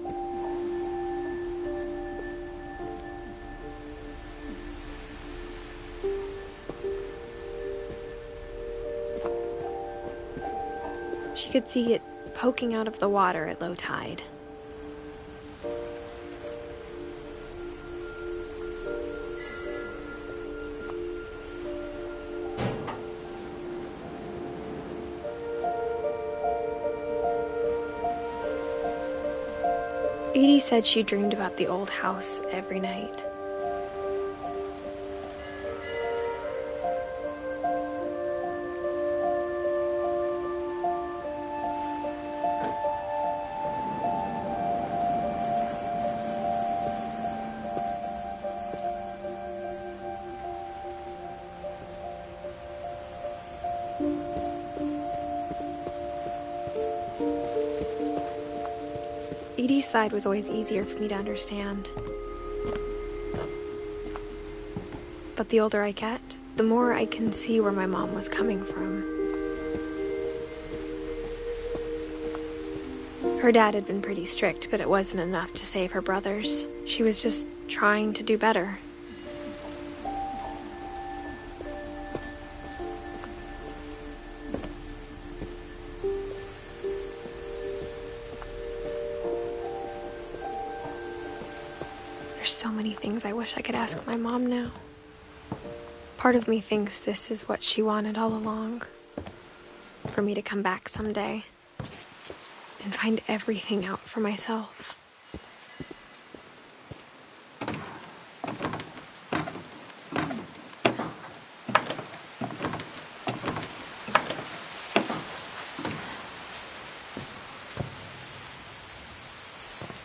She could see it poking out of the water at low tide. Edie said she dreamed about the old house every night. Edie's side was always easier for me to understand. But the older I get, the more I can see where my mom was coming from. Her dad had been pretty strict, but it wasn't enough to save her brothers. She was just trying to do better. so many things I wish I could ask my mom now. Part of me thinks this is what she wanted all along. For me to come back someday and find everything out for myself.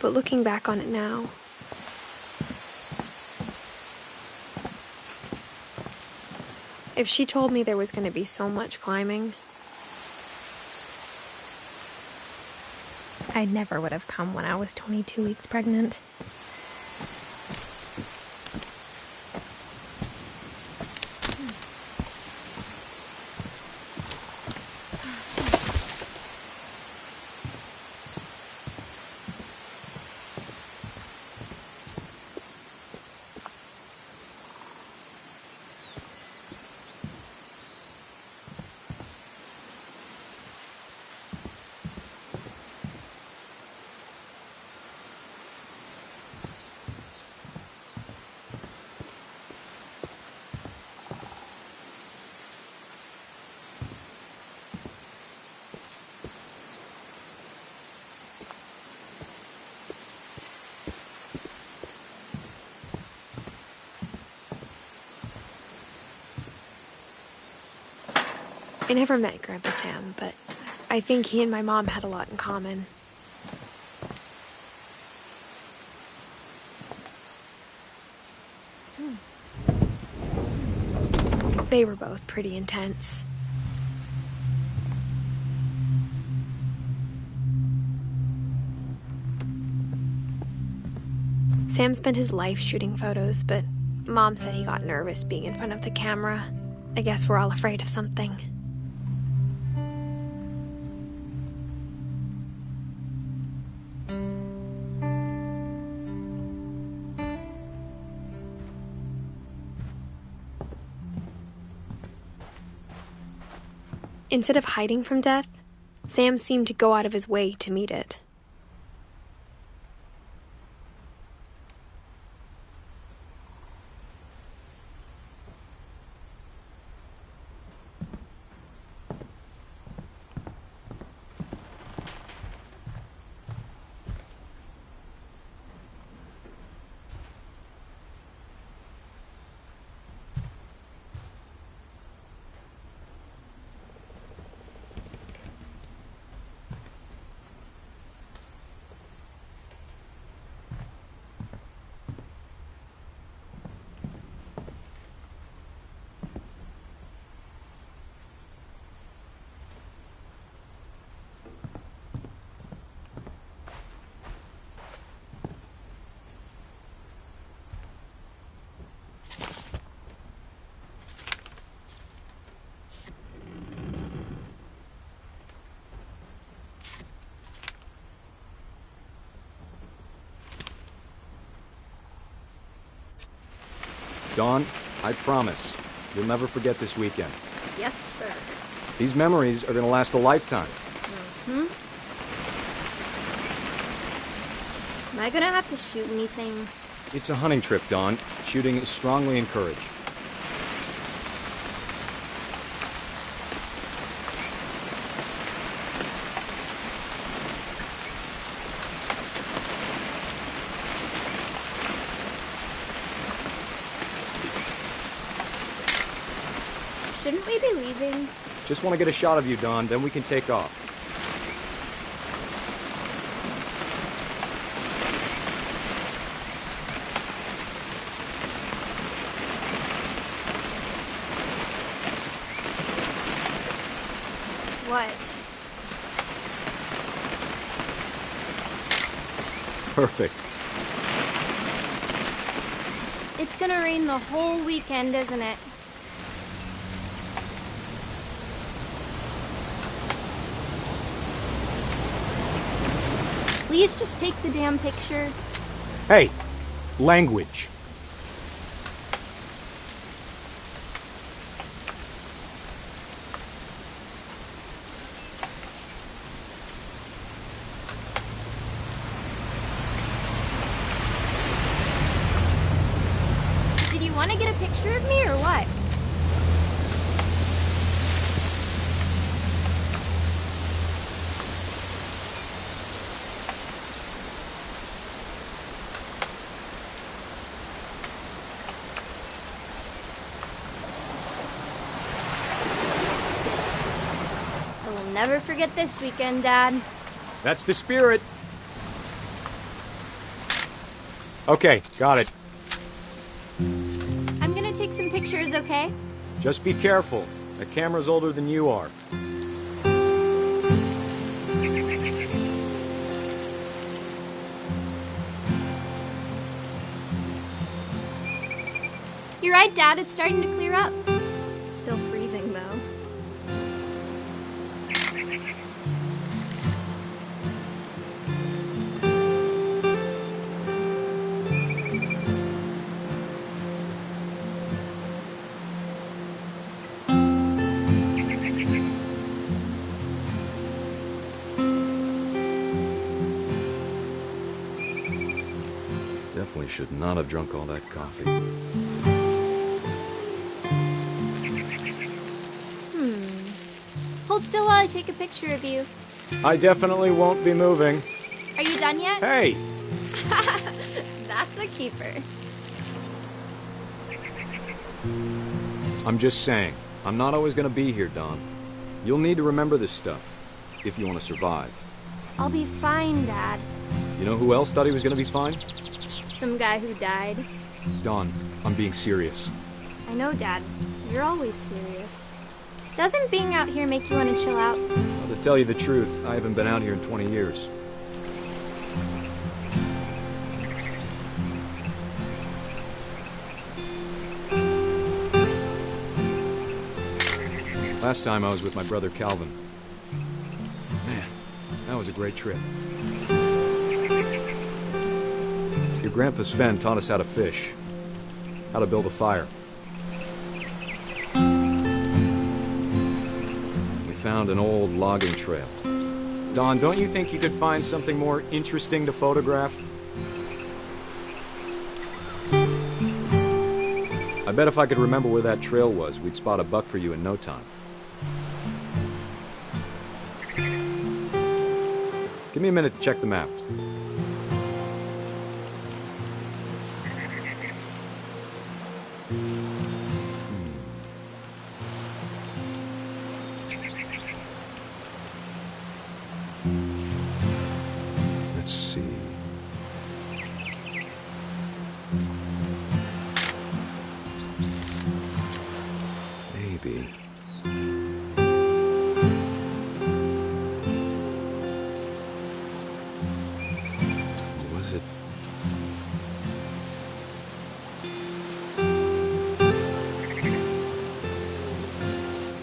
But looking back on it now, if she told me there was going to be so much climbing, I never would have come when I was 22 weeks pregnant. I never met Grandpa Sam, but I think he and my mom had a lot in common. They were both pretty intense. Sam spent his life shooting photos, but Mom said he got nervous being in front of the camera. I guess we're all afraid of something. Instead of hiding from death, Sam seemed to go out of his way to meet it. Dawn, I promise, you'll never forget this weekend. Yes, sir. These memories are gonna last a lifetime. Am I gonna have to shoot anything? It's a hunting trip, Dawn. Shooting is strongly encouraged. Shouldn't we be leaving? Just want to get a shot of you, Dawn, then we can take off. What? Perfect. It's gonna rain the whole weekend, isn't it? Please just take the damn picture. Hey, language. never forget this weekend, Dad. That's the spirit. Okay, got it. I'm gonna take some pictures, okay? Just be careful. The camera's older than you are. You're right, Dad. It's starting to clear up. Still freezing, though. Definitely should not have drunk all that coffee. Hold still while I take a picture of you. I definitely won't be moving. Are you done yet? Hey! That's a keeper. I'm just saying, I'm not always gonna be here, Don. You'll need to remember this stuff, if you want to survive. I'll be fine, Dad. You know who else thought he was gonna be fine? Some guy who died. Don, I'm being serious. I know, Dad. You're always serious. Doesn't being out here make you want to chill out? Well, to tell you the truth, I haven't been out here in 20 years. Last time I was with my brother Calvin. Man, that was a great trip. Your grandpa Sven taught us how to fish, how to build a fire. We found an old logging trail. Don, don't you think you could find something more interesting to photograph? I bet if I could remember where that trail was, we'd spot a buck for you in no time. Give me a minute to check the map. Let's see. Maybe. Was it?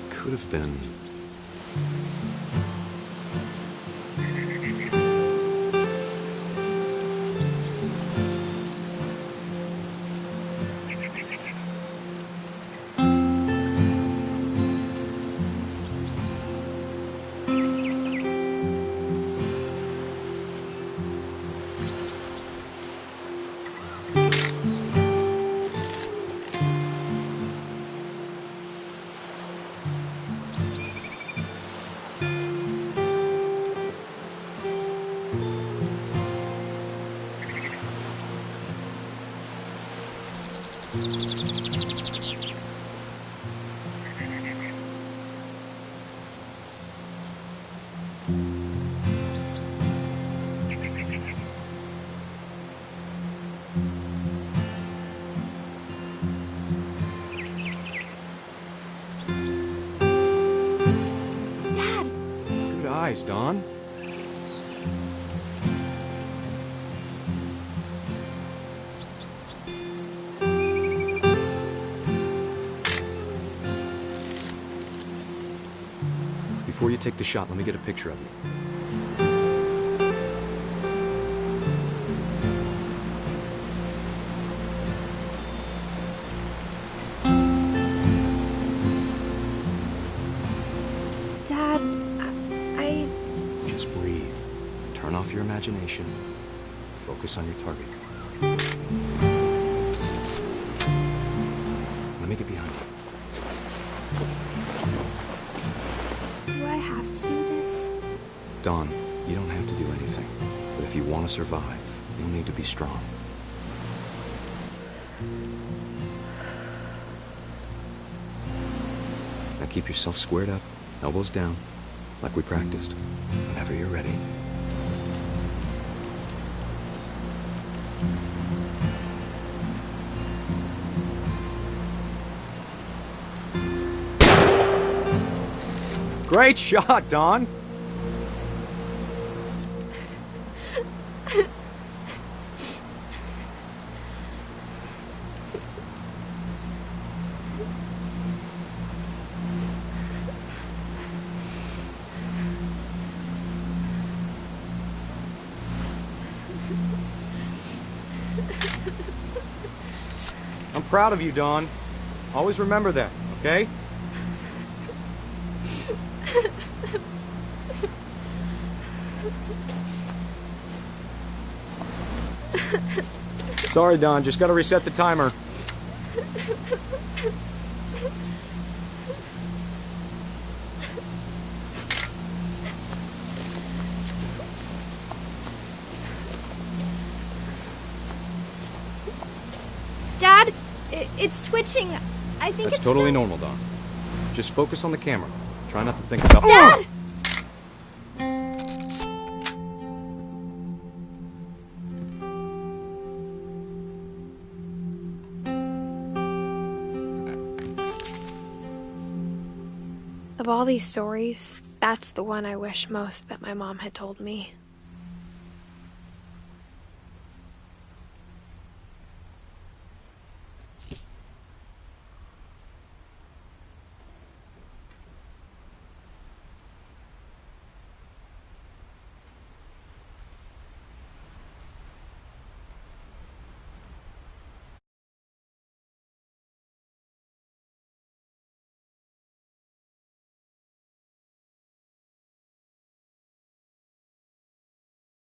Could have been. Good eyes, Don. Before you take the shot, let me get a picture of you. Dad, I... Just breathe. Turn off your imagination. Focus on your target. Let me get behind you. Do I have to do this? Don, you don't have to do anything. But if you want to survive, you'll need to be strong. Now keep yourself squared up, elbows down. like we practiced. Whenever you're ready. Great shot, Don! I'm proud of you, Dawn. Always remember that, okay? Sorry, Dawn. Just gotta reset the timer. Dad, it's twitching. I think That's it's totally normal, Dawn. Just focus on the camera. Try not to think about— Dad! Of all these stories, that's the one I wish most that my mom had told me.